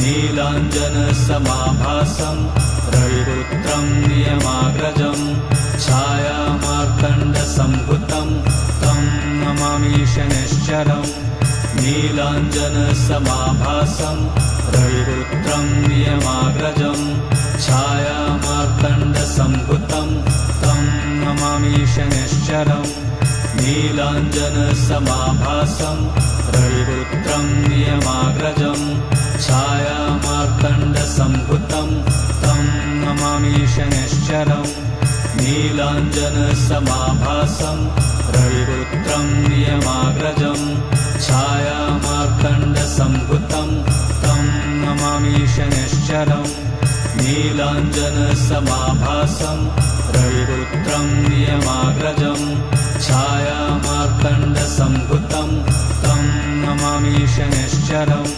नीलाञ्जनसमाभासं रविपुत्रं नियमाग्रजं छायामार्तण्डसम्भुतं तं नमामि शनैश्चरम् नीलाञ्जनसमाभासं रविपुत्रं नियमाग्रजं छायामार्तण्डसम्भुतं तं नमामि शनैश्चरम् नीलाञ्जनसमाभासं रविपुत्रं नियमाग्रजं छायामार्तण्डसम्भुतं तं नमामि शनैश्चरम् नीलाञ्जनसमाभासं रविपुत्रं नियमाग्रजं छायामार्तण्डसम्भुतं तं नमामि शनैश्चरम् नीलाञ्जनसमाभासं रविपुत्रं नियमाग्रजं छायामार्तण्डसम्भुतं तं नमामि शनैश्चरम्